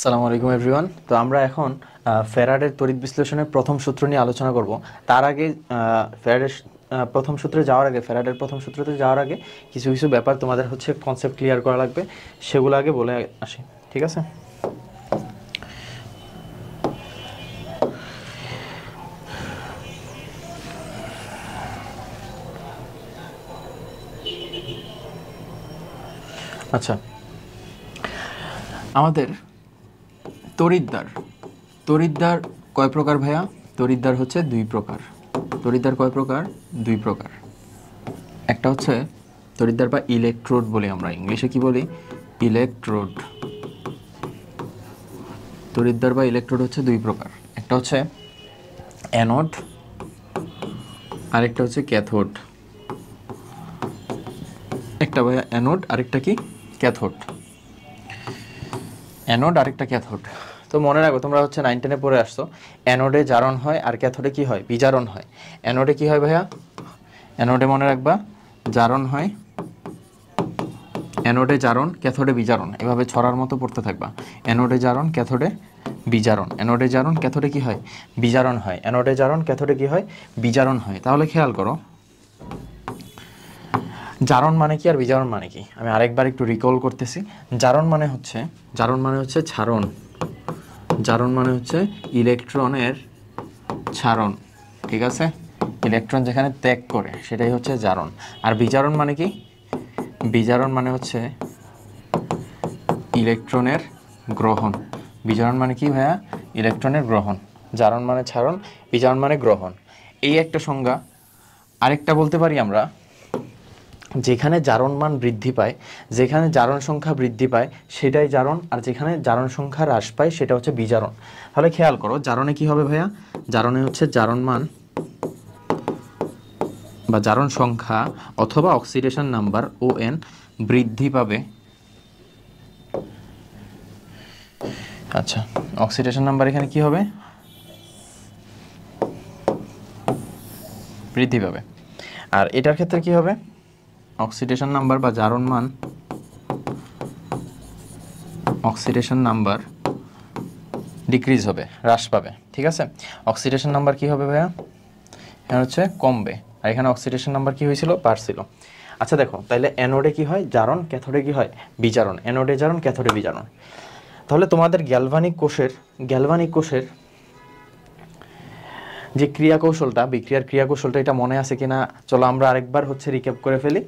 আসসালামু আলাইকুম এভরিওয়ান। তো আমরা এখন ফ্যারাডের তড়িৎ বিশ্লেষণের প্রথম সূত্র নিয়ে আলোচনা করব। তার আগে ফ্যারাডের প্রথম সূত্রে যাওয়ার আগে ফ্যারাডের প্রথম সূত্রতে যাওয়ার আগে কিছু কিছু ব্যাপার তোমাদের হচ্ছে কনসেপ্ট ক্লিয়ার করা লাগবে, সেগুলো আগে বলে আসি, ঠিক আছে? আচ্ছা, আমাদের তড়িৎদ্বার তড়িৎদ্বার কয় প্রকার ভাইয়া? তড়িৎদ্বার হচ্ছে দুই প্রকার। তড়িৎদ্বার কয় প্রকার? দুই প্রকার। একটা হচ্ছে তড়িৎদ্বার বা ইলেকট্রোড বলি আমরা, ইংলিশে কি বলি? ইলেকট্রোড। তড়িৎদ্বার বা ইলেকট্রোড হচ্ছে দুই প্রকার, একটা হচ্ছে অ্যানোড, আরেকটা হচ্ছে ক্যাথোড। একটা ভাইয়া অ্যানোড, আরেকটা কি? ক্যাথোড। অ্যানোড আরেকটা ক্যাথোড। তো মনে রাখো, তোমরা হচ্ছে 9 10-এ পড়ে আসছো, অ্যানোডে জারণ হয় আর ক্যাথোডে কি হয়? বিজারণ হয়। অ্যানোডে কি হয় ভাইয়া? অ্যানোডে মনে রাখবা জারণ হয়, অ্যানোডে জারণ, ক্যাথোডে বিজারণ, এভাবে ছড়ার মতো পড়তে থাকবা। অ্যানোডে জারণ, ক্যাথোডে বিজারণ। অ্যানোডে জারণ, ক্যাথোডে কি হয়? বিজারণ হয়। অ্যানোডে জারণ, ক্যাথোডে কি হয়? বিজারণ হয়। তাহলে খেয়াল করো, জারণ মানে কি আর বিজারণ মানে কি? আমি আরেকবার একটু রিকল করতেছি। জারণ মানে হচ্ছে ছারণ। জারণ মানে হচ্ছে ইলেকট্রনের ছারণ, ঠিক আছে? ইলেকট্রন যেখানে ত্যাগ করে সেটাই হচ্ছে জারণ। আর বিজারণ মানে কি? বিজারণ মানে হচ্ছে ইলেকট্রনের গ্রহণ। বিজারণ মানে কি ভাইয়া? ইলেকট্রনের গ্রহণ। জারণ মানে ছারণ, বিজারণ মানে গ্রহণ। এই একটা সংজ্ঞা। আরেকটা বলতে পারি আমরা, যেখানে জারণ মান বৃদ্ধি পায়, যেখানে জারণ সংখ্যা বৃদ্ধি পায় সেটাই জারণ, আর যেখানে জারণ সংখ্যা হ্রাস পায় সেটা হচ্ছে বিজারণ। তাহলে খেয়াল করো, জারণে কি হবে ভাইয়া? জারণে হচ্ছে জারণ মান বা জারণ সংখ্যা অথবা অক্সিডেশন নাম্বার ON বৃদ্ধি পাবে। আচ্ছা, অক্সিডেশন নাম্বার এখানে কি হবে? বৃদ্ধি পাবে। আর এটার ক্ষেত্রে কি হবে? অক্সিডেশন নাম্বার বা জারণ মান, অক্সিডেশন নাম্বার ডিক্রিজ হবে, হ্রাস পাবে, ঠিক আছে? অক্সিডেশন নাম্বার কি হবে ভাইয়া? এখানে হচ্ছে কমবে, আর এখানে অক্সিডেশন নাম্বার কি হয়েছিল? বাড়ছিল। আচ্ছা দেখো, তাহলে অ্যানোডে কি হয়? জারণ, ক্যাথোডে কি হয়? বিজারণ। অ্যানোডে জারণ, ক্যাথোডে বিজারণ। তাহলে তোমাদের গ্যালভানিক কোষের যে ক্রিয়াকৌশলটা, বিক্রিয়ার ক্রিয়াকৌশলটা, এটা মনে আছে কিনা চলো আমরা আরেকবার হচ্ছে রিক্যাপ করে ফেলি।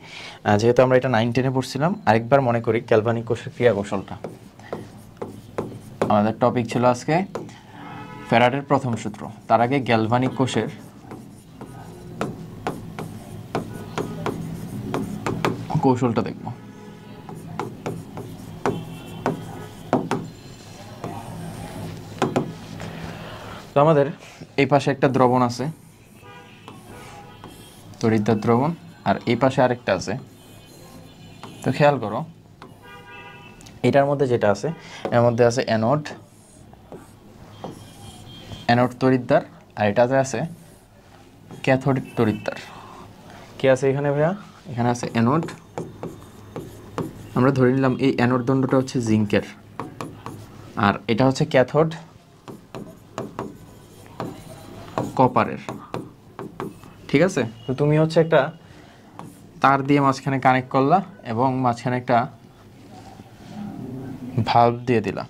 যেহেতু আমরা এটা 9 10-এ পড়ছিলাম, আরেকবার মনে করি গ্যালভানিক কোষের ক্রিয়াকৌশলটা। আমাদের টপিক ছিল আজকে ফ্যারাডের প্রথম সূত্র। তার আগে গ্যালভানিক কোষের কৌশলটা দেখব। তো আমাদের এই পাশে একটা দ্রবণ আছে, তড়িৎদ্বার দ্রবণ, আর এই পাশে আরেকটা আছে। তো খেয়াল করো, এটার মধ্যে যেটা আছে, এর মধ্যে আছে অ্যানোড তড়িৎদ্বার, আর এটাতে আছে ক্যাথোড তড়িৎদ্বার। কে আছে এখানে ভাইয়া? এখানে আছে অ্যানোড। আমরা ধরে নিলাম এই অ্যানোড দণ্ডটা হচ্ছে জিঙ্কের, আর এটা হচ্ছে ক্যাথোড কপারের, ঠিক আছে? তো তুমি হচ্ছে একটা তার দিয়ে মাঝখানে কানেক্ট করলা এবং মাঝখানে একটা ভালভ দিয়ে দিলা।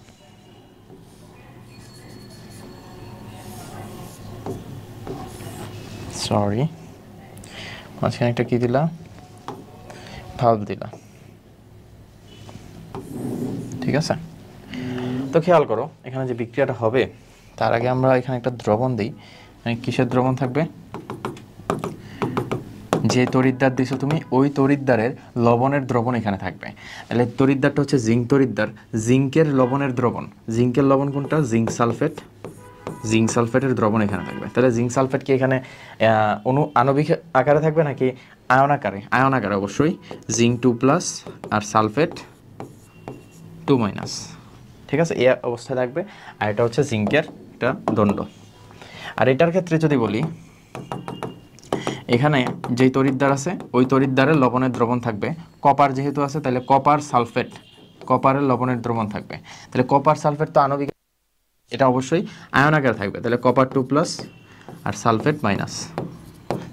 মাঝখানে একটা কি দিলা? ভালভ দিলা, ঠিক আছে? তো খেয়াল করো, এখানে যে বিক্রিয়াটা হবে তার আগে আমরা এখানে একটা দ্রবণ দিই। কিসের দ্রবণ থাকবে? যে তড়িৎদ্বার দিছো তুমি, ওই তড়িৎদ্বারের লবণের দ্রবণ এখানে থাকবে। তাহলে তড়িৎদ্বারটা হচ্ছে জিঙ্ক তড়িৎদ্বার, জিঙ্কের লবণের দ্রবণ। জিঙ্কের লবণ কোনটা? Zinc sulphate. জিঙ্ক সালফেটের দ্রবণ এখানে থাকবে। তাহলে জিঙ্ক সালফেট কি এখানে আণবিক আকারে থাকবে নাকি আয়ন আকারে? আয়ন আকারে অবশ্যই। জিঙ্ক 2+ আর সালফেট 2-, ঠিক আছে? এই অবস্থায় থাকবে। আর এটা হচ্ছে জিঙ্কের একটা দণ্ড। আর এটার ক্ষেত্রে যদি বলি, এখানে যেই তড়িৎদ্বার আছে ওই তড়িৎদ্বারের লবণের দ্রবণ থাকবে। কপার যেহেতু আছে, তাহলে কপার সালফেট কপারের লবণের দ্রবণ থাকবে। তাহলে কপার সালফেট তো আণবিক, এটা অবশ্যই আয়ন আকারে থাকবে। তাহলে কপার 2+ আর সালফেট মাইনাস,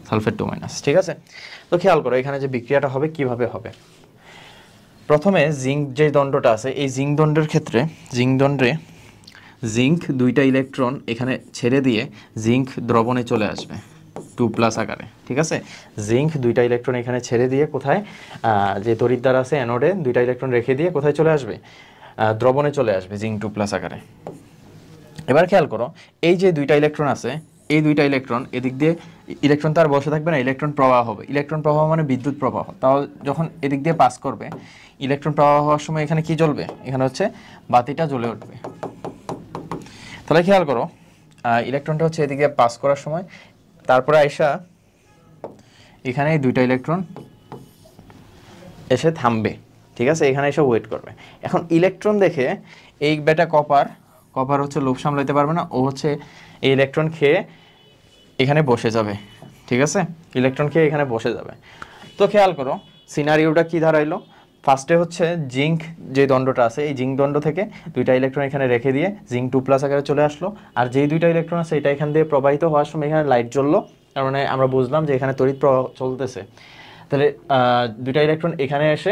সালফেট 2-। ঠিক আছে, তো খেয়াল করো এখানে যে বিক্রিয়াটা হবে কিভাবে হবে। প্রথমে জিঙ্ক যে দণ্ডটা আছে, এই জিঙ্ক দণ্ডের ক্ষেত্রে জিঙ্ক দণ্ডে জিঙ্ক 2টা ইলেকট্রন এখানে ছেড়ে দিয়ে জিঙ্ক দ্রবণে চলে আসবে 2+ আকারে। ঠিক আছে, জিঙ্ক 2টা ইলেকট্রন এখানে ছেড়ে দিয়ে কোথায়, যে তড়িৎদ্বার আছে অ্যানোডে 2টা ইলেকট্রন রেখে দিয়ে কোথায় চলে আসবে, দ্রবণে চলে আসবে জিঙ্ক 2+ আকারে। এবার খেয়াল করো এই যে 2টা ইলেকট্রন আছে, এই 2টা ইলেকট্রন এদিক দিয়ে, ইলেকট্রন তো আর বসে থাকবে না, ইলেকট্রন প্রবাহ হবে। ইলেকট্রন প্রবাহ মানে বিদ্যুৎ প্রবাহ। তাও যখন এদিক দিয়ে পাস করবে ইলেকট্রন প্রবাহ হওয়ার সময় এখানে কি জ্বলবে, এখানে হচ্ছে বাতিটা জ্বলে উঠবে। তাহলে খেয়াল করো ইলেকট্রনটা হচ্ছে এদিকে পাস করার সময়, তারপরে আইসা এখানে এই 2টা ইলেকট্রন এসে থামবে। ঠিক আছে, এখানে এসে ওয়েট করবে। এখন ইলেকট্রন দেখে এই বেটা কপার হচ্ছে লোভ সামলাইতে পারবে না, ও হচ্ছে এই ইলেকট্রন খেয়ে এখানে বসে যাবে। ঠিক আছে, ইলেকট্রন খেয়ে এখানে বসে যাবে। তো খেয়াল করো সিনারিওটা কি দাঁড়াইলো, ফার্স্টে হচ্ছে জিঙ্ক যে দণ্ডটা আছে, এই জিঙ্ক দণ্ড থেকে 2টা ইলেকট্রন এখানে রেখে দিয়ে জিঙ্ক 2+ আকারে চলে আসলো। আর যেই 2টা ইলেকট্রন আছে এটা এখান দিয়ে প্রবাহিত হওয়ার সময় এখানে লাইট জ্বললো, তার মানে আমরা বুঝলাম যে এখানে তড়িৎ প্রবাহ চলতেছে। তাহলে 2টা ইলেকট্রন এখানে এসে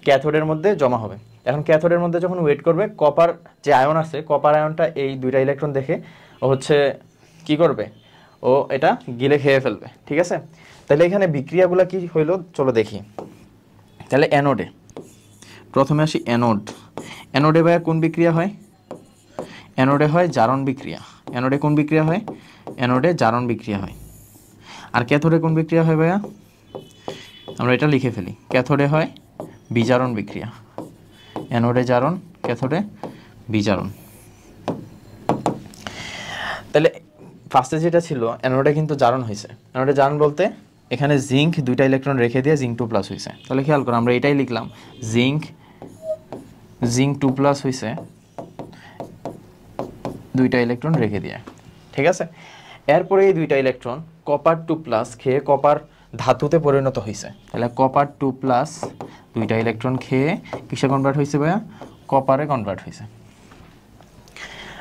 ক্যাথোডের মধ্যে জমা হবে। এখন ক্যাথোডের মধ্যে যখন ওয়েট করবে, কপার যে আয়ন আছে, কপার আয়নটা এই 2টা ইলেকট্রন দেখে ও হচ্ছে কি করবে, ও এটা গিলে খেয়ে ফেলবে। ঠিক আছে, তাহলে এখানে বিক্রিয়াগুলো কি হইলো চলো দেখি। তাহলে অ্যানোডে প্রথমে আসি, অ্যানোডে ভাইয়া কোন বিক্রিয়া হয়, অ্যানোডে হয় জারণ বিক্রিয়া। অ্যানোডে কোন বিক্রিয়া হয়, অ্যানোডে জারণ বিক্রিয়া হয়। আর ক্যাথোডে কোন বিক্রিয়া হয় ভাইয়া, আমরা এটা লিখে ফেলি, ক্যাথোডে হয় বিজারণ বিক্রিয়া। অ্যানোডে জারণ, ক্যাথোডে বিজারণ। তাহলে ফার্স্টে যেটা ছিল অ্যানোডে কিন্তু জারণ হয়েছে। অ্যানোডে জারণ বলতে এখানে জিঙ্ক 2টা ইলেকট্রন রেখে দিয়ে জিঙ্ক 2+ হয়েছে। তাহলে খেয়াল করো আমরা এটাই লিখলাম, জিঙ্ক 2+ হয়েছে 2টা ইলেকট্রন রেখে দিয়ে। ঠিক আছে, এরপরে এই 2টা ইলেকট্রন কপার 2+ খেয়ে কপার ধাতুতে পরিণত হয়েছে। তাহলে কপার 2+ 2টা ইলেকট্রন খেয়ে কিসে কনভার্ট হয়েছে ভাইয়া, কপারে কনভার্ট হয়েছে।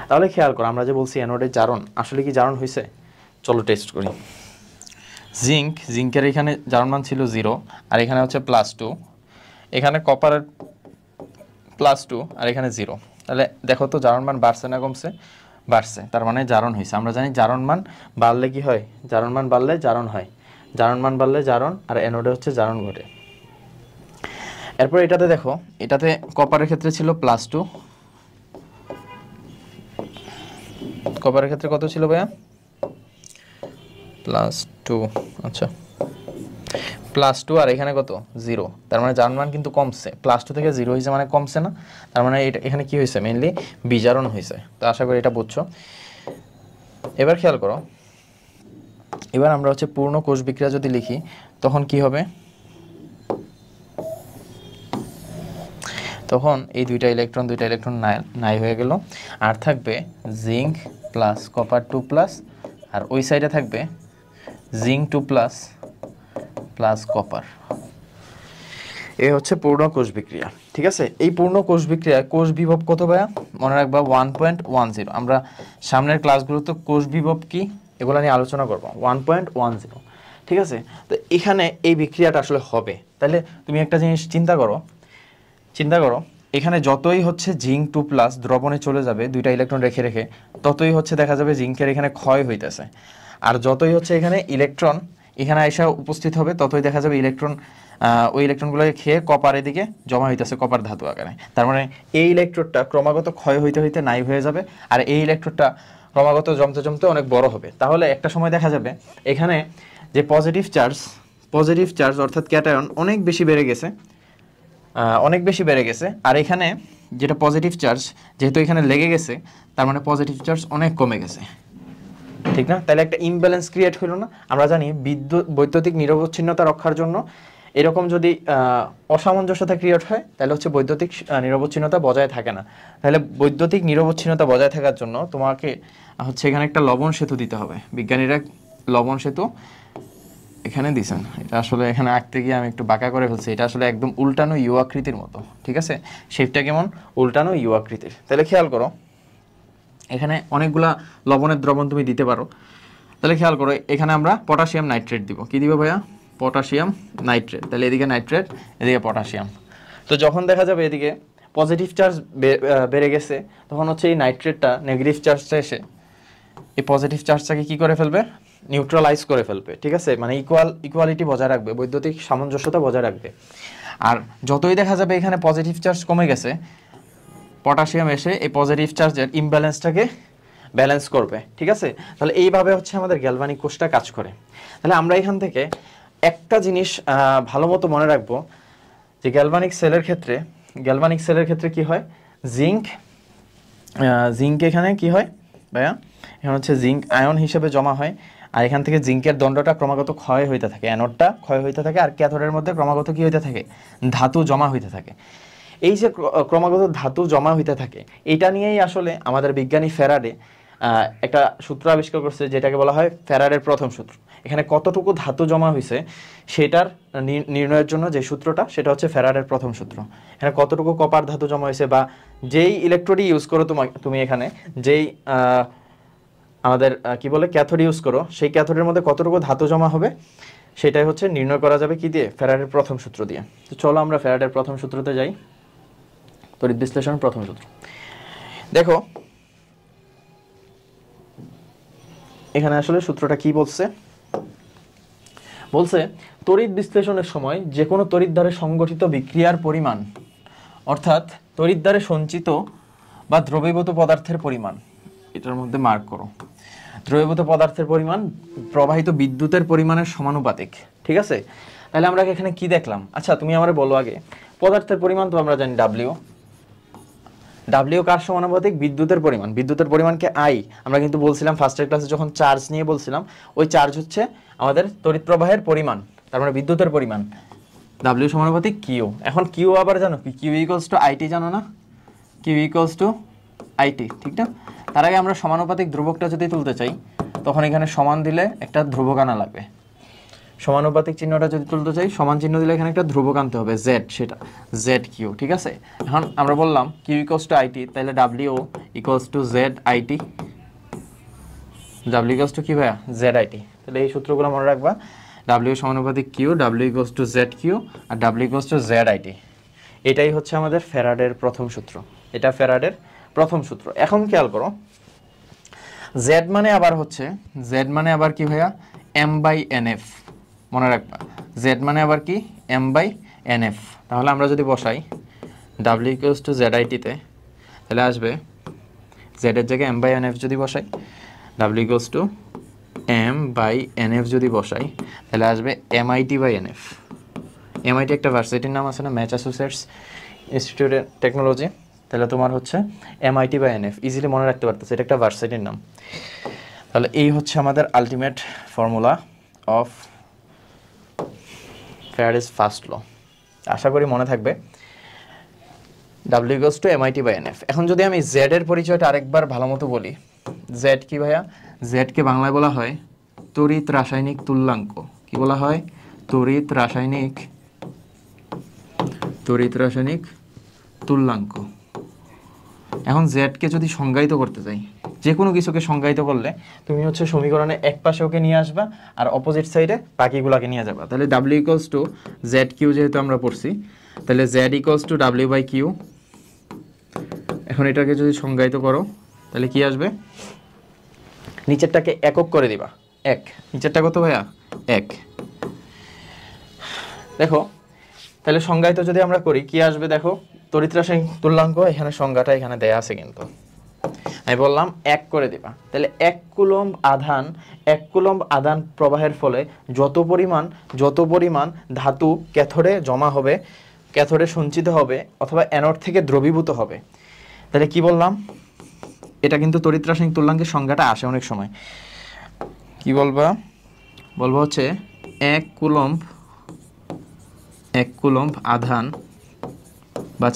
তাহলে খেয়াল করো আমরা যে বলছি অ্যানোডের জারণ, আসলে কি জারণ হয়েছে, চলো টেস্ট করি। জিঙ্কের এখানে জারণ মান ছিল 0 আর এখানে হচ্ছে +2, এখানে কপারের +2 আর এখানে 0। তাহলে দেখো তো জারণ মান বাড়ছে না কমছে, বাড়ছে, তার মানে জারণ হয়েছে। আমরা জানি জারণ মান বাড়লে কি হয়, জারণ মান বাড়লে জারণ হয়, জারণ মান বাড়লে জারণ, আর অ্যানোডে হচ্ছে জারণ ঘটে। এরপর এটাতে দেখো, এটাতে কপারের ক্ষেত্রে ছিল +2, কপারের ক্ষেত্রে কত ছিল ভাইয়া, +2। আচ্ছা, +2 আর এখানে কত 0, তার মানে জারণ মান কিন্তু কমছে। +2 থেকে 0 হয়েছে মানে কমছে না, তার মানে এটা এখানে কি হয়েছে, মেইনলি বিজারণ হয়েছে। তো আশা করি এটা বুঝছো। এবার খেয়াল করো, এবার আমরা হচ্ছে পূর্ণ কোষ বিক্রিয়া যদি লিখি তখন কি হবে, তখন এই 2টা ইলেকট্রন নাই হয়ে গেল, আর থাকবে জিঙ্ক প্লাস কপার 2+, আর ওই সাইডে থাকবে জিঙ্ক 2+ প্লাস কপার। এই হচ্ছে পূর্ণ কোষ বিক্রিয়া। ঠিক আছে, এই পূর্ণ কোষ বিক্রিয়া কোষ বিভব কত ভাইয়া, মনে রাখবা 1.10। আমরা সামনের ক্লাসগুলোতে কোষ বিভব কি এগুলো নিয়ে আলোচনা করব, 1.10। ঠিক আছে, তো এখানে এই বিক্রিয়াটা আসলে হবে। তাহলে তুমি একটা জিনিস চিন্তা করো, এখানে যতই হচ্ছে জিঙ্ক 2+ দ্রবণে চলে যাবে 2টা ইলেকট্রন রেখে রেখে, ততই হচ্ছে দেখা যাবে জিঙ্কের এখানে ক্ষয় হইতেছে। আর যতই হচ্ছে এখানে ইলেকট্রন এখানে আইসা উপস্থিত হবে, ততই দেখা যাবে ইলেকট্রন ওই ইলেকট্রনগুলোকে খেয়ে কপার এদিকে জমা হইতেছে কপার ধাতু আকারে। তার মানে এই ইলেকট্রনটা ক্রমাগত ক্ষয় হইতে হইতে নাই হয়ে যাবে, আর এই ইলেকট্রনটা ক্রমাগত জমতে জমতে অনেক বড় হবে। তাহলে একটা সময় দেখা যাবে এখানে যে পজিটিভ চার্জ অর্থাৎ ক্যাটায়ন অনেক বেশি বেড়ে গেছে, আর এখানে যেটা পজিটিভ চার্জ যেহেতু এখানে লেগে গেছে, তার মানে পজিটিভ চার্জ অনেক কমে গেছে। ঠিক না, তাহলে একটা ইমব্যালেন্স ক্রিয়েট হলো না। আমরা জানি বৈদ্যুতিক নিরবচ্ছিন্নতা রক্ষার জন্য এরকম যদি অসামঞ্জস্যতা ক্রিয়েট হয় তাহলে হচ্ছে বৈদ্যুতিক নিরবচ্ছিন্নতা বজায় থাকে না। তাহলে বৈদ্যুতিক নিরবচ্ছিন্নতা বজায় থাকার জন্য তোমাকে হচ্ছে এখানে একটা লবণ সেতু দিতে হবে। বিজ্ঞানীরা লবণ সেতু এখানে দিছেন, এটা আসলে এখানে আঁকতে গিয়ে আমি একটু বাঁকা করে ফেলছি, এটা আসলে একদম উল্টানো ইউ আকৃতির মতো, ঠিক আছে, শেপটা কেমন উল্টানো ইউ আকৃতির। তাহলে খেয়াল করো এখানে অনেকগুলা লবণের দ্রবণ তুমি দিতে পারো। তাহলে খেয়াল করো এখানে আমরা পটাশিয়াম নাইট্রেট দিব, কি দিব ভাইয়া, পটাশিয়াম নাইট্রেট। তাহলে এদিকে নাইট্রেট, এদিকে পটাশিয়াম। তো যখন দেখা যাবে এদিকে পজিটিভ চার্জ বেড়ে গেছে, তখন হচ্ছে এই নাইট্রেটটা নেগেটিভ চার্জটা এসে এই পজিটিভ চার্জটাকে কি করে ফেলবে, নিউট্রালাইজ করে ফেলবে, ঠিক আছে, মানে ইকুয়ালিটি বজায় রাখবে, বৈদ্যুতিক সামঞ্জস্যতা বজায় রাখবে। আর যতই দেখা যাবে এখানে পজিটিভ চার্জ কমে গেছে, পটাশিয়াম এসে এই পজিটিভ চার্জের ইমব্যালেন্সটাকে ব্যালেন্স করবে, ঠিক আছে। তাহলে এইভাবে হচ্ছে আমাদের গ্যালভানিক কোষটা কাজ করে। তাহলে আমরা এখান থেকে একটা জিনিস ভালো মতো মনে রাখবো যে গ্যালভানিক সেলের ক্ষেত্রে কি হয়, জিঙ্ক এখানে কি হয় ভাইয়া, এখানে হচ্ছে জিঙ্ক আয়ন হিসেবে জমা হয়, আর এখান থেকে জিঙ্কের দণ্ডটা ক্রমাগত ক্ষয় হইতে থাকে, অ্যানোডটা ক্ষয় হইতে থাকে, আর ক্যাথোডের মধ্যে ক্রমাগত কি হইতে থাকে, ধাতু জমা হইতে থাকে। এই যে ক্রমাগত ধাতু জমা হইতে থাকে, এটা নিয়েই আসলে আমাদের বিজ্ঞানী ফ্যারাডে একটা সূত্র আবিষ্কার করছে, যেটাকে বলা হয় ফ্যারাডের প্রথম সূত্র। এখানে কতটুকু ধাতু জমা হয়েছে সেটার নির্ণয়ের জন্য যে সূত্রটা, সেটা হচ্ছে ফ্যারাডের প্রথম সূত্র। এখানে কতটুকু কপার ধাতু জমা হয়েছে, বা যেই ইলেকট্রোডই ইউজ করো তুমি এখানে যেই আমাদের কি বলে ক্যাথোড ইউজ করো, সেই ক্যাথোডের মধ্যে কতটুকু ধাতু জমা হবে সেটাই হচ্ছে নির্ণয় করা যাবে কি দিয়ে, ফ্যারাডের প্রথম সূত্র দিয়ে। তো চলো আমরা ফ্যারাডের প্রথম সূত্রতে যাই, তড়িৎ বিশ্লেষণের প্রথম সূত্র। দেখো এখানে আসলে সূত্রটা কি বলছে, তড়িৎ বিশ্লেষণের সময় যে কোনো তড়িৎদ্বারে সংগঠিত বিক্রিয়ার পরিমাণ, অর্থাৎ তড়িৎদ্বারে সঞ্চিত বা দ্রবীভূত পদার্থের পরিমাণ, এটার মধ্যে মার্ক করো, দ্রবীভূত পদার্থের পরিমাণ প্রবাহিত বিদ্যুতের পরিমাণের সমানুপাতিক, ঠিক আছে। তাহলে আমরা এখানে কি দেখলাম, আচ্ছা তুমি আমারে বলো আগে, পদার্থের পরিমাণ তো আমরা জানি ডাব্লিউ কার সমানুপাতিক, বিদ্যুতের পরিমাণকে আই, আমরা কিন্তু বলছিলাম ফার্স্টের ক্লাসে যখন চার্জ নিয়ে বলছিলাম, ওই চার্জ হচ্ছে আমাদের তড়িৎ প্রবাহের পরিমাণ, তার মানে বিদ্যুতের পরিমাণ, ডাব্লিউ সমানুপাতিক কিউ। এখন কিউ আবার জানো কি, কিউ ইকুয়ালস টু আইটি, জানো না, কিউ ইকুয়ালস টু আইটি, ঠিক না। তার আগে আমরা সমানুপাতিক ধ্রুবকটা যদি তুলতে চাই, তখন এখানে সমান দিলে একটা ধ্রুবক আনা লাগবে, সমানুপাতিক চিহ্নটা যদি তুলতে চাই, সমান চিহ্ন দিলে এখানে একটা ধ্রুবক আনতে হবে, জেড, সেটা জেড কিউ, ঠিক আছে। এখন আমরা বললাম কিউ ইকুয়ালস টু আইটি, তাহলে W equals to Z IT, W equals two কি ভাইয়া, জেড আইটি। তাহলে এই সূত্রগুলো মনে রাখবা, ডাব্লিউ সমানুপাতিক Q, W equals to Z Q, আর W equals to Z IT. এটাই হচ্ছে আমাদের ফ্যারাডের প্রথম সূত্র, এটা ফ্যারাডের প্রথম সূত্র। এখন খেয়াল করো, জেড মানে আবার কি ভাইয়া, এম বাই এন এফ, মনে রাখবা জেড মানে আবার কি, এম বাই এন এফ। তাহলে আমরা যদি বসাই ডাব্লিউ ইকুয়ালস টু জেড আইটিতে, তাহলে আসবে জেড এর জায়গায় এম বাই এন এফ যদি বসাই, W equals to M by N F যদি বসাই, তাহলে আসবে MIT by N F. MIT একটা ভার্সিটির নাম আছে না, ম্যাসাচুসেটস ইনস্টিটিউট অফ টেকনোলজি, তাহলে তোমার হচ্ছে MIT by N F, easily মনে রাখতে পারতেছে, এটা একটা ভার্সিটির নাম। তাহলে এই হচ্ছে আমাদের ultimate formula of Faraday's first law. আশা করি মনে থাকবে, W equals to MIT by NF. এখন যদি আমি জেড এর পরিচয়টা আরেকবার ভালো মতো বলি, জেড কি ভাইয়া, জেড কে বাংলায় বলা হয় তড়িৎ রাসায়নিক তুল্যাঙ্ক। কি বলা হয়, তড়িৎ রাসায়নিক তুল্যাঙ্ক। এখন জেড কে যদি সংজ্ঞায়িত করতে চাই, যে কোনো কিছুকে সংজ্ঞায়িত করলে তুমি হচ্ছে সমীকরণে এক পাশে ওকে নিয়ে আসবা আর অপোজিট সাইডে বাকিগুলোকে নিয়ে যাবা। তাহলে W equals to Z Q, যেহেতু আমরা পড়ছি, তাহলে Z equals to W by Q. এখন এটাকে যদি সংজ্ঞায়িত করো তাহলে কি আসবে, নিচেরটাকে একক করে দিবা, এক, নিচেরটা কত ভাইয়া, এক। দেখো তাহলে সংজ্ঞায়িত যদি আমরা করি কি আসবে, দেখো তড়িৎ রাসায়নিক তুল্যাঙ্ক, এখানে সংজ্ঞাটা এখানে দেয়া আছে, কিন্তু আমি বললাম এক করে দিবা। তাহলে এক কুলম্ব আধান প্রবাহের ফলে যত পরিমাণ ধাতু ক্যাথোডে জমা হবে, ক্যাথোডে সঞ্চিত হবে, অথবা অ্যানোড থেকে দ্রবীভূত হবে। তাহলে কি বললাম, এটা কিন্তু তড়িৎ রাসায়নিক তুল্যাঙ্কের সংজ্ঞাটা আসে অনেক সময়। কি বলবো হচ্ছে এক কুলম্ব আধান বা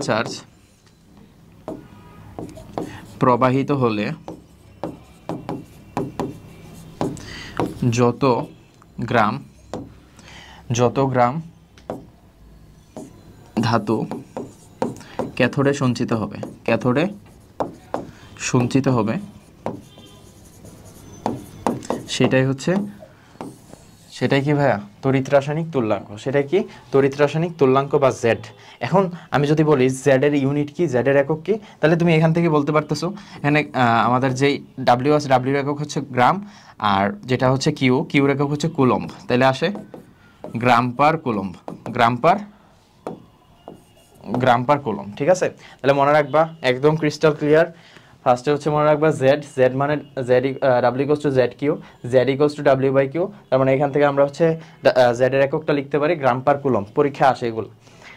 চার্জ প্রবাহিত হলে যত গ্রাম ধাতু ক্যাথোডে সঞ্চিত হবে, সেটাই কি ভাইয়া তড়িৎ রাসায়নিক তুল্যাঙ্ক। সেটাই কি তড়িৎ রাসায়নিক তুল্যাঙ্ক বা জেড। এখন আমি যদি বলি জেড এর ইউনিট কি, জেড এর একক কি, তাহলে তুমি এখান থেকে বলতে পারতেছো এখানে আমাদের যেই ডাব্লিউ আছে, ডাব্লিউর একক হচ্ছে গ্রাম, আর যেটা হচ্ছে কিউর একক হচ্ছে কুলম্ব। তাহলে আসে গ্রাম পার কুলম্ব। ঠিক আছে, তাহলে মনে রাখবা একদম ক্রিস্টাল ক্লিয়ার। ফার্স্টে হচ্ছে মনে রাখবা জেড মানে W equals to Z Q, Z equals to W by Q. তার মানে এখান থেকে আমরা হচ্ছে জেড এর এককটা লিখতে পারি গ্রাম পার কুলম্ব। পরীক্ষা আসে এগুলো।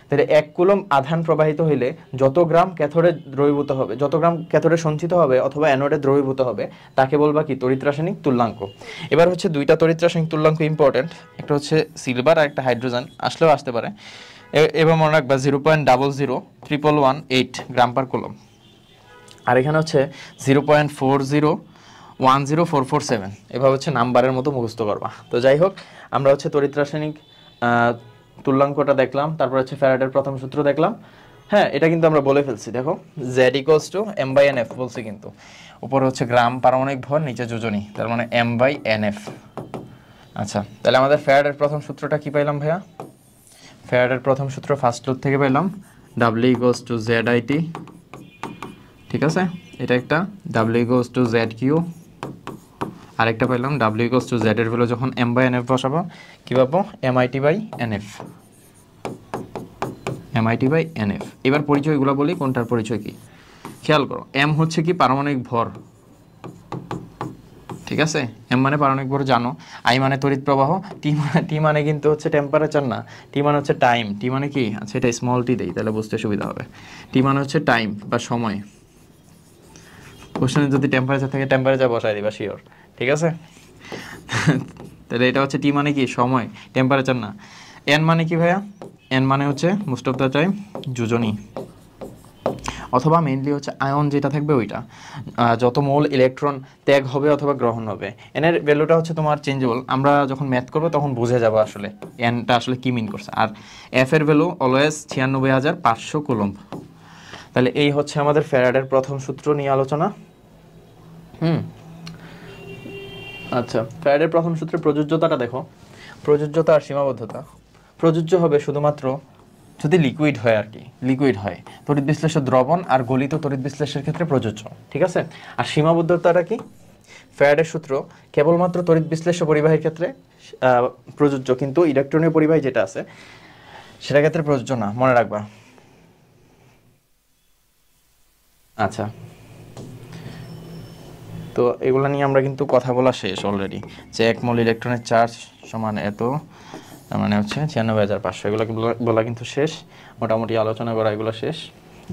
তাহলে 1 কুলম্ব আধান প্রবাহিত হইলে যত গ্রাম ক্যাথোডে দ্রবীভূত হবে, যত গ্রাম ক্যাথোডে সঞ্চিত হবে অথবা অ্যানোডে দ্রবীভূত হবে, তাকে বলবা কি তড়িৎ রাসায়নিক তুল্যাঙ্ক। এবার হচ্ছে দুইটা তড়িৎ রাসায়নিক তুল্যাঙ্ক ইম্পর্টেন্ট, একটা হচ্ছে সিলভার আর একটা হাইড্রোজেন, আসলেও আসতে পারে। এবার মনে রাখবা 0.00118 গ্রাম পার কুলম্ব, আর এখানে হচ্ছে 0.4010447। এভাবে হচ্ছে নাম্বারের মতো মুখস্থ করবা। তো যাই হোক, আমরা হচ্ছে তড়িৎ রাসায়নিক তুল্যাঙ্কটা দেখলাম, তারপর হচ্ছে ফ্যারাডের প্রথম সূত্র দেখলাম। হ্যাঁ, এটা কিন্তু আমরা বলে ফেলছি, দেখো Z ইকুয়ালস টু M/NF বলছি, কিন্তু উপরে হচ্ছে গ্রাম পারমাণবিক ভর, নিচে যোজনী, তার মানে M/NF। আচ্ছা, তাহলে আমাদের ফ্যারাডের প্রথম সূত্রটা কি পাইলাম ভাইয়া? ফ্যারাডের প্রথম সূত্র ফার্স্ট লুপ থেকে পাইলাম W ইকুয়ালস টু ZIT। ঠিক আছে, এটা একটা W ইকুয়ালস টু ZQ, আরেকটা পাইলাম W ইকুয়ালস টু Z এর ভ্যালু যখন M/NF বসাবো কি পাবো? MIT/NF। এবার পরিচয়গুলো বলি, কোনটার পরিচয় কি খেয়াল করো। M হচ্ছে কি পারমাণবিক ভর, ঠিক আছে, M মানে পারমাণবিক ভর জানো, I মানে তড়িৎ প্রবাহ, T মানে কিন্তু হচ্ছে টেম্পারেচার না, T মানে হচ্ছে টাইম। T মানে কি? আচ্ছা, এটা স্মল t দেই তাহলে বুঝতে সুবিধা হবে। T মানে হচ্ছে টাইম বা সময়। কোশ্চেনে যদি টেম্পারেচার থাকে টেম্পারেচার বসাই দিবা শিওর, ঠিক আছে? তাহলে এটা হচ্ছে T মানে কি? সময়, টেম্পারেচার না। N মানে কি ভাইয়া? N মানে হচ্ছে মোস্ট অফ দ্য টাইম যোজনী, অথবা মেইনলি হচ্ছে আয়ন যেটা থাকবে ওইটা, যত মোল ইলেকট্রন ত্যাগ হবে অথবা গ্রহণ হবে। এন এর ভ্যালুটা হচ্ছে তোমার চেঞ্জেবল, আমরা যখন ম্যাথ করবো তখন বুঝে যাবো আসলে এনটা আসলে কি মিন করছে। আর এফ এর ভ্যালু অলওয়েজ 96,500 কুলম্ব। তাহলে এই হচ্ছে আমাদের ফ্যারাডের প্রথম সূত্র নিয়ে আলোচনা। আচ্ছা, ফ্যারাডের প্রথম সূত্রের প্রযোজ্যতাটা দেখো। প্রযোজ্যতা আর সীমাবদ্ধতা। প্রযোজ্য হবে শুধুমাত্র যদি লিকুইড হয়, আর কি লিকুইড হয়, তড়িৎ বিশ্লেষ্য দ্রবণ আর গলিত তড়িৎ বিশ্লেষের ক্ষেত্রে প্রযোজ্য, ঠিক আছে? আর সীমাবদ্ধতাটা কি? ফ্যারাডের সূত্র কেবলমাত্র তড়িৎ বিশ্লেষ্য পরিবাহীর ক্ষেত্রে প্রযোজ্য, কিন্তু ইলেকট্রনীয় পরিবাহী যেটা আছে সেটার ক্ষেত্রে প্রযোজ্য না, মনে রাখবা। আচ্ছা, তো এগুলো নিয়ে আমরা কিন্তু কথা বলা শেষ অলরেডি, যে 1 মোল ইলেকট্রনের চার্জ সমান এত, তার মানে হচ্ছে 96,500, এগুলো বলা কিন্তু শেষ, মোটামুটি আলোচনা করা এগুলো শেষ।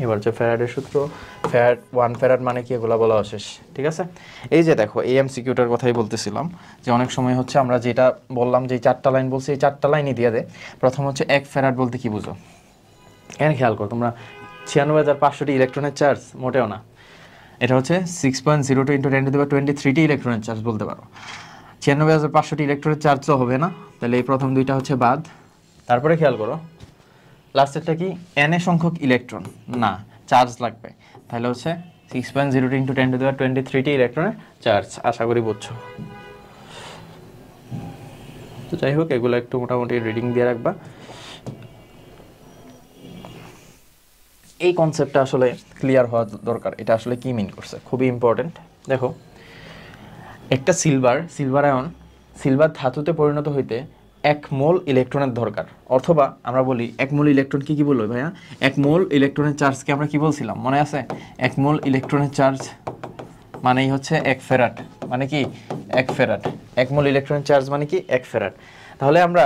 এবার হচ্ছে ফ্যারাডের সূত্র, 1 ফ্যারাড মানে কি, এগুলো বলা শেষ, ঠিক আছে? এই যে দেখো, এই এমসিকিউটার কথাই বলতেছিলাম, যে অনেক সময় হচ্ছে আমরা যেটা বললাম যে 4টা লাইন বলছি, এই 4টা লাইনই দিয়ে দেয়। প্রথম হচ্ছে 1 ফ্যারাড বলতে কি বুঝো? এখানে খেয়াল করো তোমরা, 96,500টি ইলেকট্রনের চার্জ মোটেও না, এটা হচ্ছে 6.02 × 10⁻23টি ইলেকট্রনের চার্জ বলতে পারো। 96,500টি ইলেকট্রনের চার্জ তো হবে না, তাহলে এই প্রথম দুইটা হচ্ছে বাদ। তারপরে খেয়াল করো লাস্টেরটা কি? n এ সংখ্যক ইলেকট্রন না, চার্জ লাগবে, তাহলে হচ্ছে 6.02 × 10⁻23টি ইলেকট্রনের চার্জ। আশা করি বুঝছো। তো যাই হোক, এগুলো একটু মোটামুটি রিডিং দিয়ে রাখবা। এই কনসেপ্টটা আসলে ক্লিয়ার হওয়া দরকার, এটা আসলে কি মিন করছে, খুবই ইম্পর্টেন্ট। দেখো, একটা সিলভার আয়ন, সিলভার ধাতুতে পরিণত হইতে 1 মোল ইলেকট্রনের দরকার, অথবা আমরা বলি 1 মোল ইলেকট্রন কি বলবো ভাইয়া? 1 মোল ইলেকট্রনের চার্জকে আমরা কি বলছিলাম মনে আছে? 1 মোল ইলেকট্রনের চার্জ মানেই হচ্ছে 1 ফ্যারাড, মানে কি 1 ফ্যারাড। 1 মোল ইলেকট্রনের চার্জ মানে কি 1 ফ্যারাড। তাহলে আমরা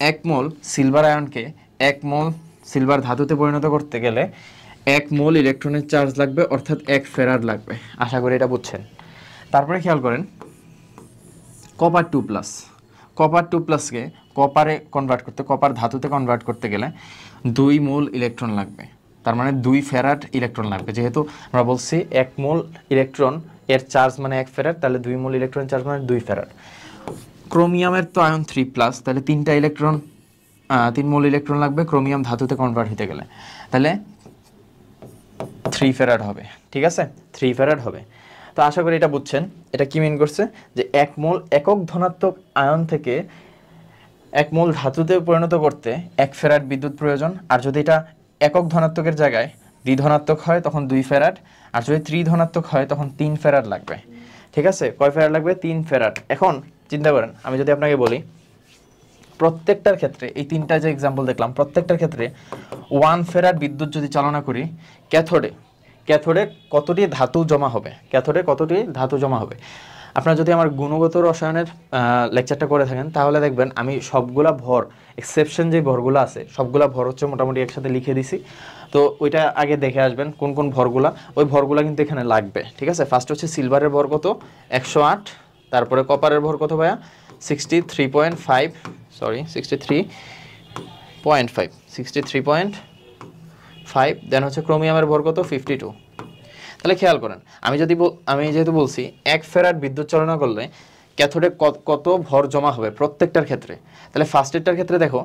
1 মোল সিলভার আয়নকে 1 মোল সিলভার ধাতুতে পরিণত করতে গেলে 1 মোল ইলেকট্রনের চার্জ লাগবে, অর্থাৎ 1 ফ্যারাড লাগবে। আশা করি এটা বুঝছেন। তারপরে খেয়াল করেন কপার 2+, কপার 2+কে কপারে কনভার্ট করতে, কপার ধাতুতে কনভার্ট করতে গেলে 2 মোল ইলেকট্রন লাগবে, তার মানে 2 ফ্যারাড ইলেকট্রন লাগবে। যেহেতু আমরা বলছি 1 মোল ইলেকট্রন এর চার্জ মানে 1 ফ্যারাড, তাহলে 2 মোল ইলেকট্রন চার্জ মানে 2 ফ্যারাড। ক্রোমিয়ামের তো আয়ন 3+, তাহলে 3টা ইলেকট্রন 3 মোল ইলেকট্রন লাগবে ক্রোমিয়াম ধাতুতে কনভার্ট হতে গেলে, তাহলে 3 ফ্যারাড হবে। ঠিক আছে, 3 ফ্যারাড হবে। তো আশা করি এটা বুঝছেন। এটা কি মিন করছে যে 1 মোল একক ধনাত্মক আয়ন থেকে 1 মোল ধাতুতে পরিণত করতে 1 ফ্যারাড বিদ্যুৎ প্রয়োজন। আর যদি এটা একক ধনাত্মকের জায়গায় দ্বিধনাত্মক হয় তখন 2 ফ্যারাড, আর যদি ত্রিধনাত্মক হয় তখন 3 ফ্যারাড লাগবে। ঠিক আছে, কয় ফ্যারাড লাগবে? 3 ফ্যারাড। এখন চিন্তা করেন, আমি যদি আপনাকে বলি প্রত্যেকটার ক্ষেত্রে এই 3টা যে এক্সাম্পল দেখলাম প্রত্যেকটার ক্ষেত্রে 1 ফ্যারাড বিদ্যুৎ যদি চালনা করি, ক্যাথোডে কতটি ধাতু জমা হবে, ক্যাথোডে কতটি ধাতু জমা হবে। আপনারা যদি আমার গুণগত রসায়নের লেকচারটা করে থাকেন তাহলে দেখবেন আমি সবগুলা ভর, এক্সেপশন যে ভরগুলো আছে সবগুলা ভর হচ্ছে মোটামুটি একসাথে লিখে দিছি। তো ওইটা আগে দেখে আসবেন কোন কোন ভরগুলা, ওই ভরগুলা কিন্তু এখানে লাগবে। ঠিক আছে, ফার্স্ট হচ্ছে সিলভারের ভর কত? 108। তারপরে কপারের ভর কত ভাইয়া? 63.5। দেন হচ্ছে ক্রোমিয়ামের ভর কত? 52। তাহলে খেয়াল করেন, আমি যেহেতু বলছি 1 ফ্যারাড বিদ্যুৎ চালনা করলে ক্যাথোডে কত ভর জমা হবে প্রত্যেকটার ক্ষেত্রে, তাহলে ফার্স্টেরটার ক্ষেত্রে দেখো,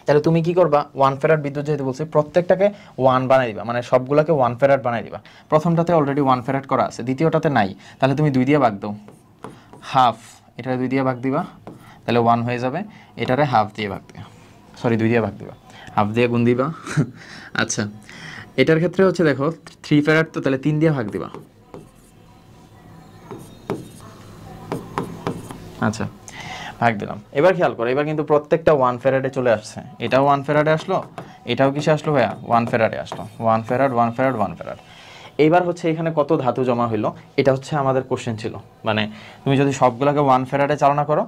তাহলে তুমি কি করবা? 1 ফ্যারাড বিদ্যুৎ যেহেতু বলছি প্রত্যেকটাকে 1 বানাই দিবা, মানে সবগুলোকে 1 ফ্যারাড বানাই দিবা। প্রথমটাতে অলরেডি 1 ফ্যারাড করা আছে, দ্বিতীয়টাতে নাই, তাহলে তুমি 2 দিয়ে ভাগ দাও, হাফ, এটা 2 দিয়ে ভাগ দিবা, তাহলে 1 হয়ে যাবে। এটারে হাফ দিয়ে ভাগ দিবা, 2 দিয়ে ভাগ দিবা, হাফ দিয়ে গুণ দিবা। আচ্ছা, এটার ক্ষেত্রে হচ্ছে দেখো 3 ফ্যারাড, তো তাহলে 3 দিয়ে ভাগ দিবা। আচ্ছা, ভাগ দিলাম। এবার খেয়াল করো, এবার কিন্তু প্রত্যেকটা 1 ফ্যারাডে চলে আসছে। এটাও 1 ফ্যারাডে আসলো, এটাও কিসে আসলো ভাইয়া? 1 ফ্যারাডে আসলো। 1 ফ্যারাড 1 ফ্যারাড 1 ফ্যারাড। এইবার হচ্ছে এখানে কত ধাতু জমা হইলো, এটা হচ্ছে আমাদের কোশ্চেন ছিল। মানে তুমি যদি সবগুলোকে 1 ফ্যারাডে চালনা করো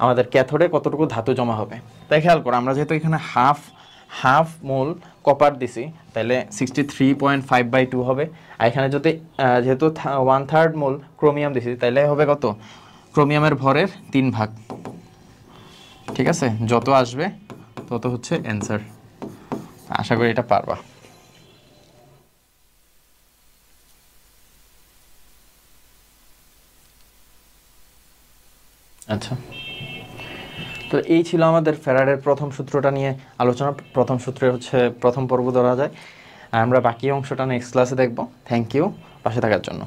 আমাদের ক্যাথোডে কতটুকু ধাতু জমা হবে। তাই খেয়াল করো, আমরা যেহেতু এখানে হাফ মোল কপার দিছি তাহলে 63.5/2 হবে। আর এখানে যদি যেহেতু 1/3 মোল ক্রোমিয়াম দিছি তাহলে হবে কত? ক্রোমিয়ামের ভরের 3 ভাগ। ঠিক আছে, যত আসবে তত হচ্ছে অ্যান্সার। আশা করি এটা পারবা। আচ্ছা, তো এই ছিল আমাদের ফ্যারাডের প্রথম সূত্রটা নিয়ে আলোচনা। প্রথম সূত্রে হচ্ছে প্রথম পর্ব ধরা যায়। আমরা বাকি অংশটা নেক্সট ক্লাসে দেখব। থ্যাংক ইউ পাশে থাকার জন্য।